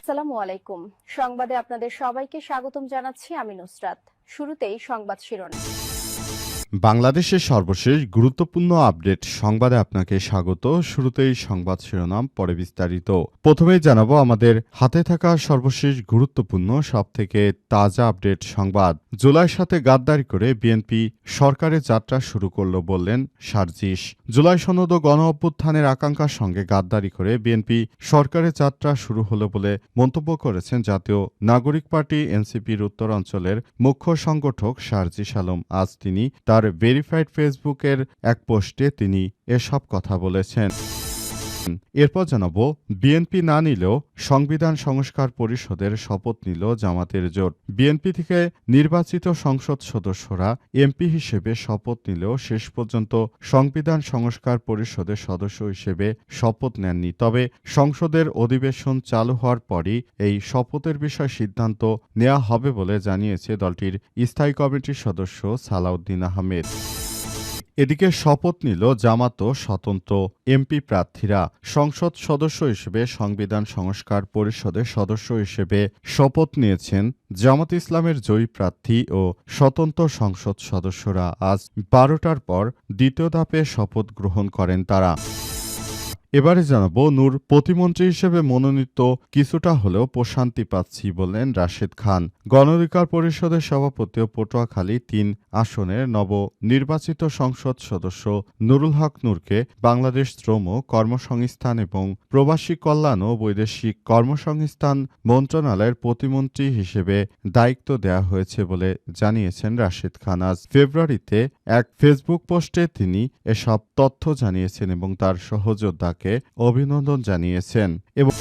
আসসালামু আলাইকুম। সংবাদে আপনাদের সবাইকে স্বাগতম জানাচ্ছি আমি নুসরাত। শুরুতেই সংবাদ শিরোনাম। বাংলাদেশের সর্বশেষ গুরুত্বপূর্ণ আপডেট সংবাদে আপনাকে স্বাগত। শুরুতেই সংবাদ শিরোনাম, পরে বিস্তারিত। প্রথমেই জানাবো আমাদের হাতে থাকা সর্বশেষ গুরুত্বপূর্ণ সবথেকে তাজা আপডেট সংবাদ। জুলাইয়ের সাথে গাদ্দারি করে বিএনপি সরকারের যাত্রা শুরু করল বললেন সার্জিস। জুলাই সনদ ও গণ অভ্যুত্থানের আকাঙ্ক্ষার সঙ্গে গাদ্দারি করে বিএনপি সরকারের যাত্রা শুরু হলো বলে মন্তব্য করেছেন জাতীয় নাগরিক পার্টি এনসিপির উত্তরাঞ্চলের মুখ্য সংগঠক সার্জিস আলম। আজ তিনি তার ভেরিফাইড ফেসবুকের এক পোস্টে তিনি এসব কথা বলেছেন। এরপর জানাবো, বিএনপি না নিলেও সংবিধান সংস্কার পরিষদের শপথ নিল জামাতের জোট। বিএনপি থেকে নির্বাচিত সংসদ সদস্যরা এমপি হিসেবে শপথ নিলেও শেষ পর্যন্ত সংবিধান সংস্কার পরিষদের সদস্য হিসেবে শপথ নেননি। তবে সংসদের অধিবেশন চালু হওয়ার পরই এই শপথের বিষয়ে সিদ্ধান্ত নেওয়া হবে বলে জানিয়েছে দলটির স্থায়ী কমিটির সদস্য সালাউদ্দিন আহমেদ। এদিকে শপথ নিল জামাত ও স্বতন্ত্র এমপি প্রার্থীরা। সংসদ সদস্য হিসেবে সংবিধান সংস্কার পরিষদের সদস্য হিসেবে শপথ নিয়েছেন জামাত ইসলামের জয়ী প্রার্থী ও স্বতন্ত্র সংসদ সদস্যরা। আজ ১২টার পর দ্বিতীয় ধাপে শপথ গ্রহণ করেন তারা। এবারে জানাবো, নূর প্রতিমন্ত্রী হিসেবে মনোনীত কিছুটা হলেও প্রশান্তি পাচ্ছি বললেন রাশেদ খান। গণ অধিকার পরিষদের সভাপতি ও পটুয়াখালী ৩ আসনের নবনির্বাচিত সংসদ সদস্য নুরুল হক নূরকে বাংলাদেশ শ্রম, কর্মসংস্থান এবং প্রবাসী কল্যাণ ও বৈদেশিক কর্মসংস্থান মন্ত্রণালয়ের প্রতিমন্ত্রী হিসেবে দায়িত্ব দেওয়া হয়েছে বলে জানিয়েছেন রাশেদ খান। আজ ফেব্রুয়ারিতে এক ফেসবুক পোস্টে তিনি এসব তথ্য জানিয়েছেন এবং তার সহযোদ্ধাকে অভিনন্দন জানিয়েছেন। এবং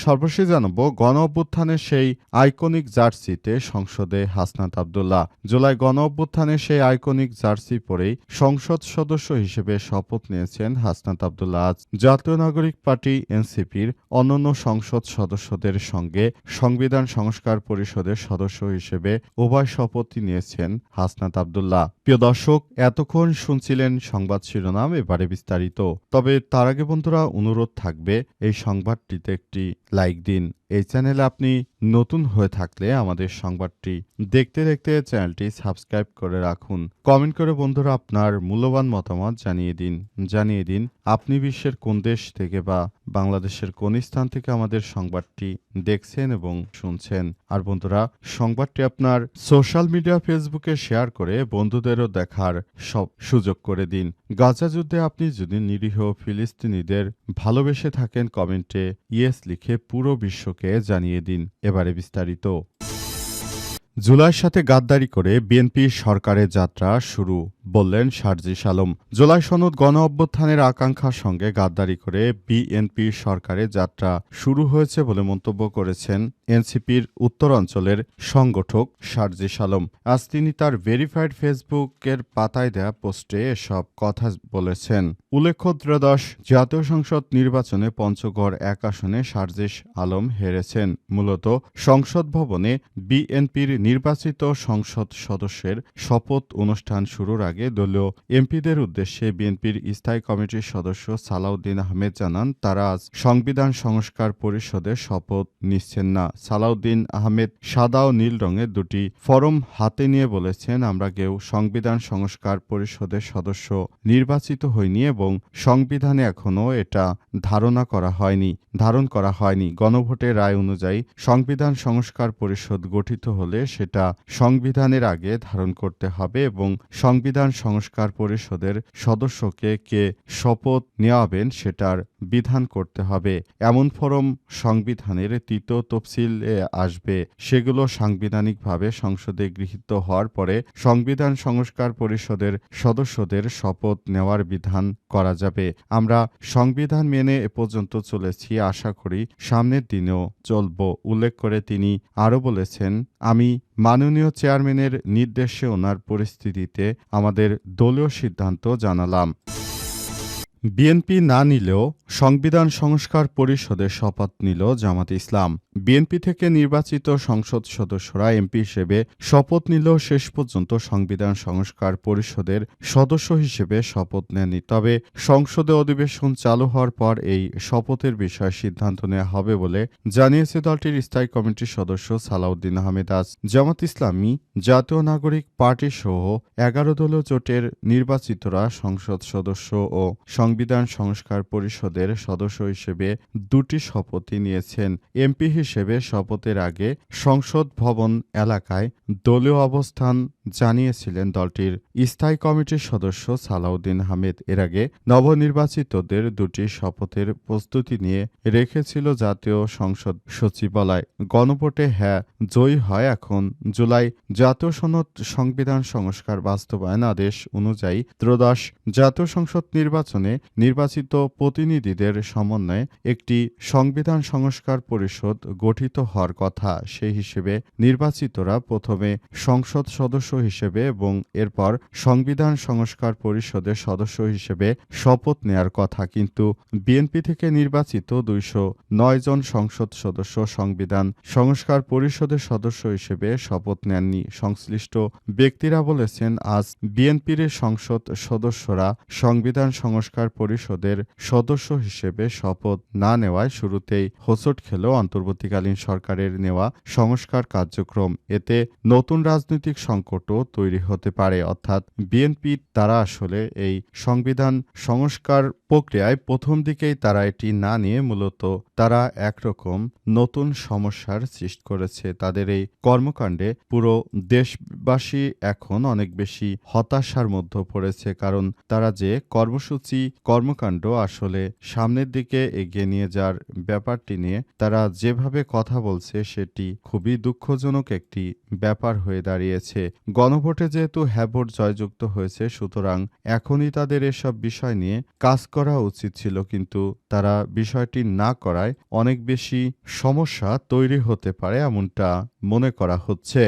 সর্বশেষ জানাবো, গণ অভ্যুত্থানের সেই আইকনিক জার্সিতে সংসদে হাসনাত আব্দুল্লাহ। জুলাই গণ অভ্যুত্থানের সেই আইকনিক জার্সি পরেই সংসদ সদস্য হিসেবে শপথ নিয়েছেন হাসনাত আব্দুল্লাহ। আজ জাতীয় নাগরিক পার্টি এনসিপির অন্যান্য সংসদ সদস্যদের সঙ্গে সংবিধান সংস্কার পরিষদের সদস্য হিসেবে উভয় শপথই নিয়েছেন হাসনাত আব্দুল্লাহ। প্রিয় দর্শক, এতক্ষণ শুনছিলেন সংবাদ শিরোনাম, এবারে বিস্তারিত। তবে তার আগে বন্ধুরা, অনুরোধ থাকবে এই সংবাদটিতে একটি লাইক দিন। এই চ্যানেলে আপনি নতুন হয়ে থাকলে আমাদের সংবাদটি দেখতে দেখতে চ্যানেলটি সাবস্ক্রাইব করে রাখুন। কমেন্ট করে বন্ধুরা আপনার মূল্যবান মতামত জানিয়ে দিন আপনি বিশ্বের কোন দেশ থেকে বা বাংলাদেশের কোন স্থান থেকে আমাদের সংবাদটি দেখছেন এবং শুনছেন। আর বন্ধুরা, সংবাদটি আপনার সোশ্যাল মিডিয়া ফেসবুকে শেয়ার করে বন্ধুদেরও দেখার সব সুযোগ করে দিন। গাজা যুদ্ধে আপনি যদি নিরীহ ফিলিস্তিনিদের ভালোবেসে থাকেন, কমেন্টে ইয়েস লিখে পুরো বিশ্বকে জানিয়ে দিন। এবারে বিস্তারিত। জুলাইয়ের সাথে গাদ্দারি করে বিএনপি সরকারের যাত্রা শুরু বললেন সার্জিস আলম। জুলাই সনদ গণ অভ্যুত্থানের আকাঙ্ক্ষার সঙ্গে গাদ্দারি করে বিএনপি সরকারের যাত্রা শুরু হয়েছে বলে মন্তব্য করেছেন এনসিপির উত্তরাঞ্চলের সংগঠক সার্জিস আলম। আজ তিনি তার ভেরিফাইড ফেসবুকের পাতায় দেয়া পোস্টে এসব কথা বলেছেন। উল্লেখ্য, ত্রয়োদশ জাতীয় সংসদ নির্বাচনে পঞ্চগড় ১ আসনে সার্জিস আলম হেরেছেন। মূলত সংসদ ভবনে বিএনপির নির্বাচিত সংসদ সদস্যের শপথ অনুষ্ঠান শুরুর আগে দলীয় এমপিদের উদ্দেশ্যে বিএনপির স্থায়ী কমিটির সদস্য সালাউদ্দিন আহমেদ জানান, তারা আজ সংবিধান সংস্কার পরিষদের শপথ নিচ্ছেন না। সালাউদ্দিন আহমেদ সাদা ও নীল রঙের দুটি ফরম হাতে নিয়ে বলেছেন, আমরা কেউ সংবিধান সংস্কার পরিষদের সদস্য নির্বাচিত হইনি এবং সংবিধানে এখনও এটা ধারণ করা হয়নি। গণভোটের রায় অনুযায়ী সংবিধান সংস্কার পরিষদ গঠিত হলে সেটা সংবিধানের আগে ধারণ করতে হবে এবং সংবিধান সংস্কার পরিষদের সদস্যকে কে শপথ নেওয়াবেন সেটার বিধান করতে হবে। এমন ফরম সংবিধানের তৃতীয় তফসিলে আসবে। সেগুলো সাংবিধানিকভাবে সংসদে গৃহীত হওয়ার পরে সংবিধান সংস্কার পরিষদের সদস্যদের শপথ নেওয়ার বিধান করা যাবে। আমরা সংবিধান মেনে এ পর্যন্ত চলেছি, আশা করি সামনের দিনেও চলব। উল্লেখ করে তিনি আরও বলেছেন, আমি মাননীয় চেয়ারম্যানের নির্দেশে ওনার পরিস্থিতিতে আমাদের দলীয় সিদ্ধান্ত জানালাম। বিএনপি না নিলেও সংবিধান সংস্কার পরিষদের শপথ নিল জামাত ইসলাম। বিএনপি থেকে নির্বাচিত সংসদ সদস্যরা এমপি হিসেবে শপথ নিলেও শেষ পর্যন্ত সংবিধান সংস্কার পরিষদের সদস্য হিসেবে শপথ নেননি। তবে সংসদে অধিবেশন চালু হওয়ার পর এই শপথের বিষয়ে সিদ্ধান্ত নেওয়া হবে বলে জানিয়েছে দলটির স্থায়ী কমিটির সদস্য সালাউদ্দিন আহমেদ। আজ জামাত ইসলামী, জাতীয় নাগরিক পার্টি সহ 11 দলীয় জোটের নির্বাচিতরা সংসদ সদস্য ও সংবিধান সংস্কার পরিষদের সদস্য হিসেবে দুটি শপথই নিয়েছেন। এমপি হিসেবে শপথের আগে সংসদ ভবন এলাকায় দলীয় অবস্থান জানিয়েছিলেন দলটির স্থায়ী কমিটির সদস্য সালাউদ্দিন আহমেদ। এর আগে নবনির্বাচিতদের দুটি শপথের প্রস্তুতি নিয়ে রেখেছিল জাতীয় সংসদ সচিবালয়। গণভোটে হ্যাঁ জয়ী হয়। এখন জুলাই জাতীয় সনদ সংবিধান সংস্কার বাস্তবায়ন আদেশ অনুযায়ী ত্রয়োদশ জাতীয় সংসদ নির্বাচনে নির্বাচিত প্রতিনিধিদের সমন্বয়ে একটি সংবিধান সংস্কার পরিষদ গঠিত হওয়ার কথা। সেই হিসেবে নির্বাচিতরা প্রথমে সংসদ সদস্য হিসেবে এবং এরপর সংবিধান সংস্কার পরিষদের সদস্য হিসেবে শপথ নেয়ার কথা। কিন্তু বিএনপি থেকে নির্বাচিত 209 জন সংসদ সদস্য সংবিধান সংস্কার পরিষদের সদস্য হিসেবে শপথ নেননি। সংশ্লিষ্ট ব্যক্তিরা বলেছেন, আজ বিএনপির সংসদ সদস্যরা সংবিধান সংস্কার পরিষদের সদস্য হিসেবে শপথ না নেওয়ায় শুরুতেই হোঁচট খেল অন্তর্বর্তীকালীন সরকারের নেওয়া সংস্কার কার্যক্রম। এতে নতুন রাজনৈতিক সংকটও তৈরি হতে পারে। অর্থাৎ বিএনপি তারা আসলে এই সংবিধান সংস্কার প্রক্রিয়ায় প্রথম দিকেই তারা এটি না নিয়ে মূলত তারা একরকম নতুন সমস্যার সৃষ্টি করেছে। তাদের এই কর্মকাণ্ডে পুরো দেশবাসী এখন অনেক বেশি হতাশার মধ্যে পড়েছে। কারণ তারা যে কর্মকাণ্ড আসলে সামনের দিকে এগিয়ে নিয়ে যাওয়ার ব্যাপারটি নিয়ে তারা যেভাবে কথা বলছে সেটি খুবই দুঃখজনক একটি ব্যাপার হয়ে দাঁড়িয়েছে। গণভোটে যেহেতু হ্যাঁ ভোট জয়যুক্ত হয়েছে, সুতরাং এখনই তাদের এসব বিষয় নিয়ে কাজ করা উচিত ছিল। কিন্তু তারা বিষয়টি না করায় অনেক বেশি সমস্যা তৈরি হতে পারে এমনটা মনে করা হচ্ছে।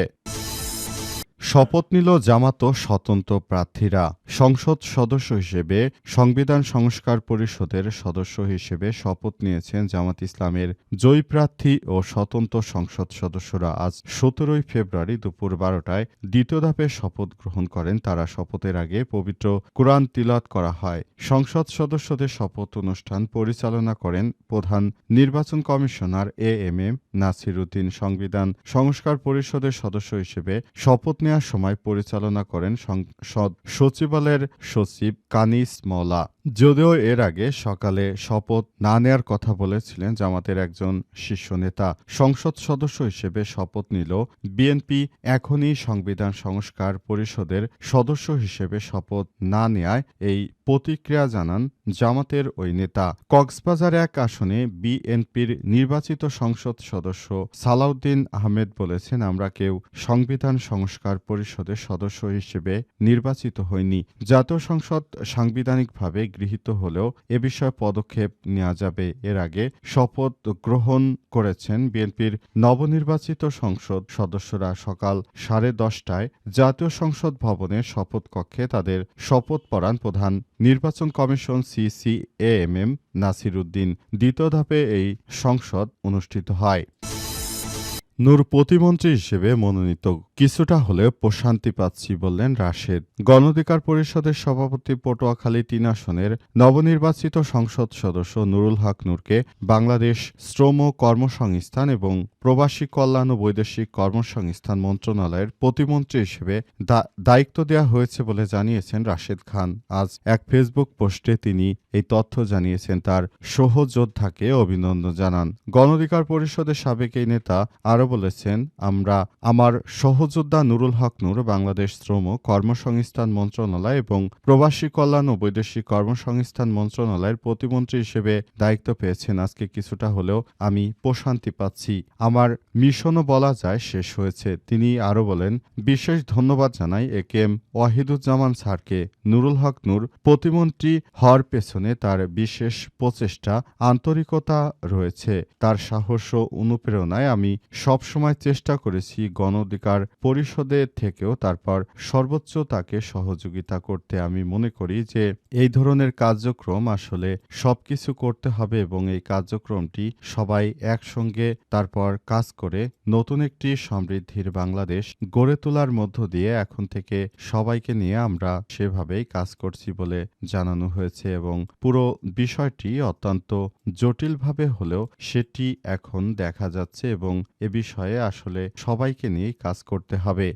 শপথ নিল জামাত ও স্বতন্ত্র প্রার্থীরা। সংসদ সদস্য হিসেবে সংবিধান সংস্কার পরিষদের সদস্য হিসেবে শপথ নিয়েছেন জামাত ইসলামের জয়ী প্রার্থী ও স্বতন্ত্র সংসদ সদস্যরা। আজ 17 ফেব্রুয়ারি দুপুর 12টায় দ্বিতীয় ধাপে শপথ গ্রহণ করেন তারা। শপথের আগে পবিত্র কোরআন তিলাওয়াত করা হয়। সংসদ সদস্যদের শপথ অনুষ্ঠান পরিচালনা করেন প্রধান নির্বাচন কমিশনার এএমএম নাসির উদ্দিন। সংবিধান সংস্কার পরিষদের সদস্য হিসেবে শপথ নেওয়ার সময় পরিচালনা করেন সংসদ সচিবালয়ের সচিব কানিস মওলা। যদিও এর আগে সকালে শপথ না নেয়ার কথা বলেছিলেন জামাতের একজন শীর্ষ নেতা। সংসদ সদস্য হিসেবে শপথ নিল বিএনপি এখনই সংবিধান সংস্কার পরিষদের সদস্য হিসেবে শপথ না নেয়ায় এই প্রতিক্রিয়া জানান জামাতের ওই নেতা। কক্সবাজার 1 আসনে বিএনপির নির্বাচিত সংসদ সদস্য সালাউদ্দিন আহমেদ বলেছেন, আমরা কেউ সংবিধান সংস্কার পরিষদের সদস্য হিসেবে নির্বাচিত হইনি। জাতীয় সংসদ সাংবিধানিকভাবে গৃহীত হলেও এ বিষয়ে পদক্ষেপ নেওয়া যাবে। এর আগে শপথ গ্রহণ করেছেন বিএনপির নবনির্বাচিত সংসদ সদস্যরা। সকাল 10:30টায় জাতীয় সংসদ ভবনের শপথ কক্ষে তাদের শপথ পড়ান প্রধান নির্বাচন কমিশন সিসিএএমএম নাসির উদ্দিন। দ্বিতীয় ধাপে এই সংসদ অনুষ্ঠিত হয়। নূর প্রতিমন্ত্রী হিসেবে মনোনীত, কিছুটা হলেও প্রশান্তি পাচ্ছি বললেন রাশেদ। গণ অধিকার পরিষদের সভাপতি পটুয়াখালী 3 আসনের নবনির্বাচিত সংসদ সদস্য নুরুল হক নূরকে বাংলাদেশ শ্রম কর্মসংস্থান এবং প্রবাসী কল্যাণ ও বৈদেশিক কর্মসংস্থান মন্ত্রণালয়ের প্রতিমন্ত্রী হিসেবে দায়িত্ব দেওয়া হয়েছে বলে জানিয়েছেন রাশেদ খান। আজ এক ফেসবুক পোস্টে তিনি এই তথ্য জানিয়েছেন। তার সহযোদ্ধাকে অভিনন্দন জানান। গণ অধিকার পরিষদের সাবেক এই নেতা আরও বলেছেন, আমার সহযোদ্ধা নুরুল হক নূর বাংলাদেশ শ্রম কর্মসংস্থান মন্ত্রণালয় এবং প্রবাসী কল্যাণ ও বৈদেশিক কর্মসংস্থান মন্ত্রণালয়ের প্রতিমন্ত্রী হিসেবে দায়িত্ব পেয়েছেন। আজকে কিছুটা হলেও আমি প্রশান্তি পাচ্ছি। আমার মিশনও বলা যায় শেষ হয়েছে। তিনি আরও বলেন, বিশেষ ধন্যবাদ জানাই একেএম ওয়াহিদুজ্জামান স্যারকে। নুরুল হক নূর প্রতিমন্ত্রী হওয়ার পেছনে তার বিশেষ প্রচেষ্টা, আন্তরিকতা রয়েছে। তার সাহস ও অনুপ্রেরণায় আমি সব সবসময় চেষ্টা করেছি গণ অধিকার পরিষদের থেকেও তারপর সর্বোচ্চ তাকে সহযোগিতা করতে। আমি মনে করি যে এই ধরনের কার্যক্রম আসলে সবকিছু করতে হবে এবং এই কার্যক্রমটি সবাই একসঙ্গে তারপর কাজ করে নতুন একটি সমৃদ্ধির বাংলাদেশ গড়ে তোলার মধ্য দিয়ে এখন থেকে সবাইকে নিয়ে আমরা সেভাবেই কাজ করছি বলে জানানো হয়েছে এবং পুরো বিষয়টি অত্যন্ত জটিলভাবে হলেও সেটি এখন দেখা যাচ্ছে এবং এ বিষয়ে আসলে সবাইকে নিয়েই কাজ করতে হবে।